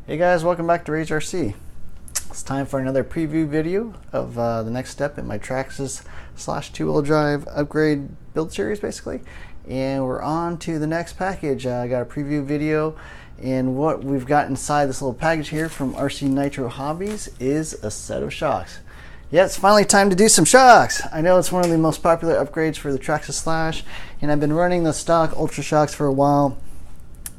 Hey guys, welcome back to Rage RC. It's time for another preview video of the next step in my Traxxas / two-wheel drive upgrade build series, basically. And we're on to the next package. I got a preview video, and what we've got inside this little package here from RC Nitro Hobbies is a set of shocks. Yeah, it's finally time to do some shocks. I know it's one of the most popular upgrades for the Traxxas Slash, and I've been running the stock Ultra shocks for a while.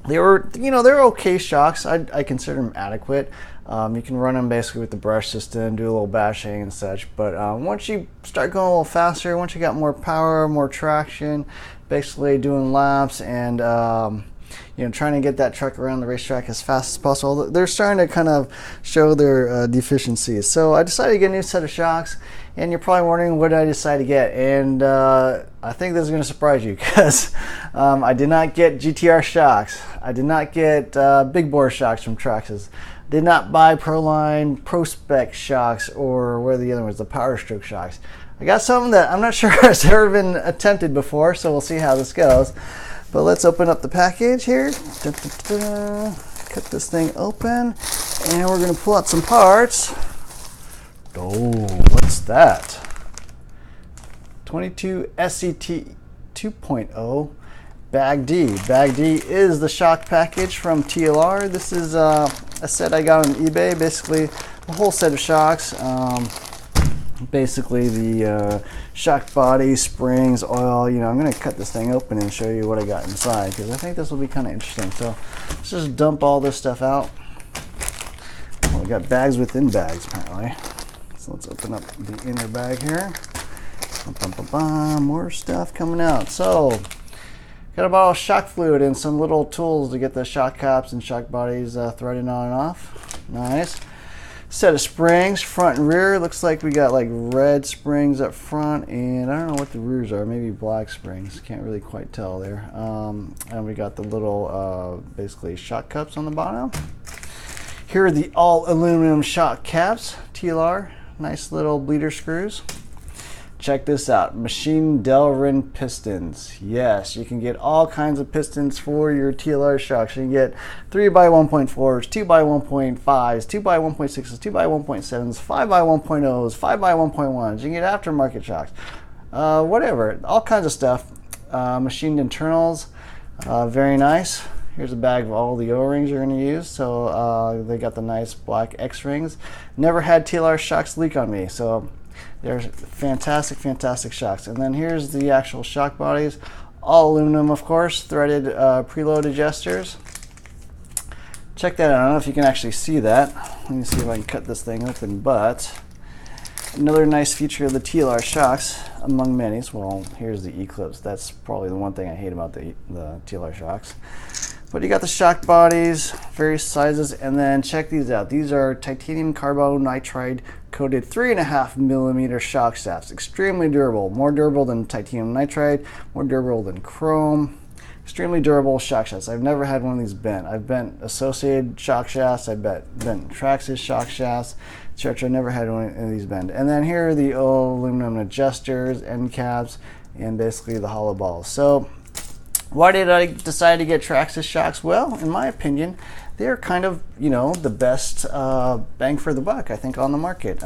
They're okay shocks. I consider them adequate. You can run them basically with the brush system, do a little bashing and such. But once you start going a little faster, once you got more power, more traction, basically doing laps and trying to get that truck around the racetrack as fast as possible, they're starting to kind of show their deficiencies. So I decided to get a new set of shocks, and you're probably wondering what I decided to get. And I think this is going to surprise you, because I did not get GTR shocks. I did not get big bore shocks from Traxxas. Did not buy Proline Pro Spec shocks, or what are the other ones, the Power Stroke shocks. I got something that I'm not sure has ever been attempted before, so we'll see how this goes. But let's open up the package here. Dun, dun, dun. Cut this thing open, and we're going to pull out some parts. Oh, what's that? 22 SCT 2.0 Bag D. Bag D is the shock package from TLR. This is a set I got on eBay. Basically, a whole set of shocks. Basically the shock body, springs, oil. I'm going to cut this thing open and show you what I got inside, because I think this will be kind of interesting. So let's just dump all this stuff out. Well, we got bags within bags, apparently. So let's open up the inner bag here. More stuff coming out. So got a bottle of shock fluid and some little tools to get the shock caps and shock bodies threaded on and off. Nice. Set of springs, front and rear. Looks like we got like red springs up front, and I don't know what the rears are, maybe black springs. Can't really quite tell there. And we got the little basically shock cups on the bottom. Here are the all aluminum shock caps, TLR. Nice little bleeder screws. Check this out, machine Delrin pistons. Yes, you can get all kinds of pistons for your TLR shocks. You can get 3x1.4s, 2x1.5s, 2x1.6s, 2x1.7s, 5x1.0s, 5x1.1s. You can get aftermarket shocks, whatever, all kinds of stuff. Machined internals, very nice. Here's a bag of all the O-rings you're going to use. So they got the nice black X-rings. Never had TLR shocks leak on me, so they're fantastic, fantastic shocks. And then here's the actual shock bodies, all aluminum, of course, threaded preload adjusters. Check that out. I don't know if you can actually see that. Let me see if I can cut this thing open. But another nice feature of the TLR shocks, among many. Well, here's the Eclipse. That's probably the one thing I hate about the TLR shocks. But you got the shock bodies, various sizes, and then check these out. These are titanium carbonitride coated 3.5mm shock shafts. Extremely durable, more durable than titanium nitride, more durable than chrome. Extremely durable shock shafts. I've never had one of these bent. I've bent Associated shock shafts, I've bent Traxxas shock shafts, etc. Never had one of these bent. And then here are the aluminum adjusters, end caps, and basically the hollow balls. So why did I decide to get Traxxas shocks? Well, in my opinion, they're kind of, the best bang for the buck, I think, on the market.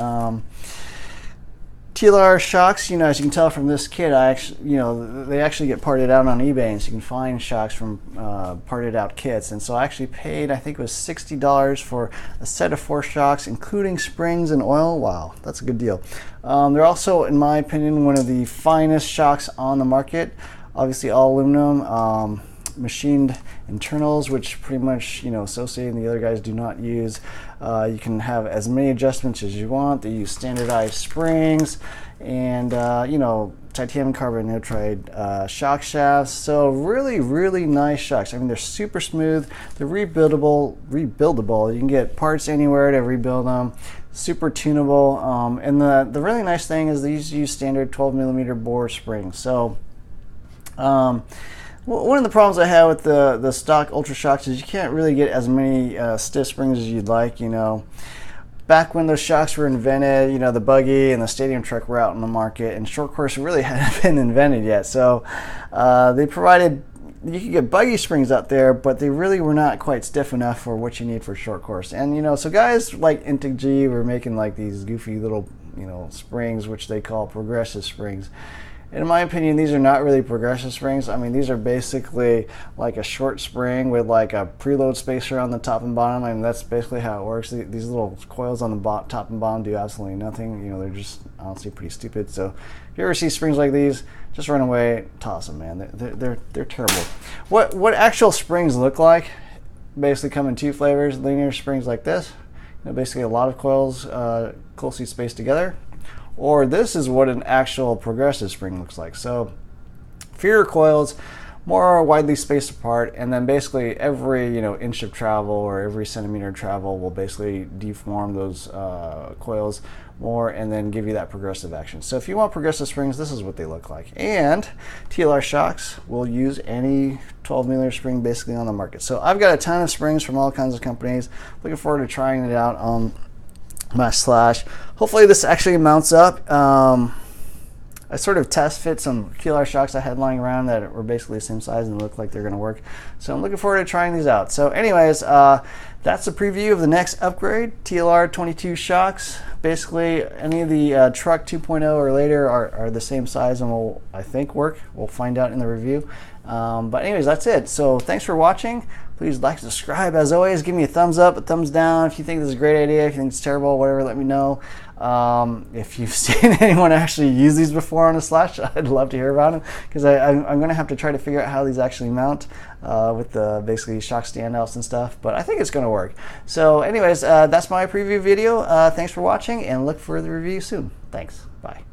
TLR shocks, as you can tell from this kit, they actually get parted out on eBay, and so you can find shocks from parted out kits. And so I actually paid, I think it was $60 for a set of 4 shocks, including springs and oil. Wow, that's a good deal. They're also, in my opinion, one of the finest shocks on the market. Obviously all aluminum, machined internals, which pretty much, Associated and the other guys do not use. You can have as many adjustments as you want. They use standardized springs and, titanium carbonitride shock shafts. So really, really nice shocks. I mean, they're super smooth. They're rebuildable. You can get parts anywhere to rebuild them. Super tunable. And the really nice thing is these use standard 12mm bore springs. So one of the problems I have with the stock Ultra shocks is you can't really get as many stiff springs as you'd like. Back when those shocks were invented, the buggy and the stadium truck were out in the market, and short course really hadn't been invented yet. So they provided you could get buggy springs out there, but they really were not quite stiff enough for what you need for short course. And you know, so guys like Intig were making like these goofy little, you know, springs, which they call progressive springs. In my opinion, these are not really progressive springs. I mean, these are basically like a short spring with like a preload spacer on the top and bottom. I mean, that's basically how it works. These little coils on the top and bottom do absolutely nothing. You know, they're just honestly pretty stupid. So if you ever see springs like these, just run away, toss them, man. They're terrible. What actual springs look like basically come in two flavors. Linear springs like this, you know, basically a lot of coils closely spaced together. Or this is what an actual progressive spring looks like. So fewer coils, more widely spaced apart, and then basically every, you know, inch of travel or every centimeter of travel will basically deform those coils more and then give you that progressive action. So if you want progressive springs, this is what they look like. And TLR shocks will use any 12mm spring basically on the market. So I've got a ton of springs from all kinds of companies. Looking forward to trying it out on my Slash. Hopefully this actually mounts up. I sort of test fit some TLR shocks I had lying around that were basically the same size and look like they're going to work. So I'm looking forward to trying these out. So anyways, that's a preview of the next upgrade, TLR 22 shocks. Basically, any of the Truck 2.0 or later are the same size and will, I think, work. We'll find out in the review. But anyways, that's it. So thanks for watching. Please like, subscribe. As always, give me a thumbs up, a thumbs down. If you think this is a great idea, if you think it's terrible, whatever, let me know. If you've seen anyone actually use these before on a Slash, I'd love to hear about them, because I'm going to have to try to figure out how these actually mount with the basically shock standouts and stuff, but I think it's going to work. So anyways, that's my preview video. Thanks for watching, and look for the review soon. Thanks. Bye.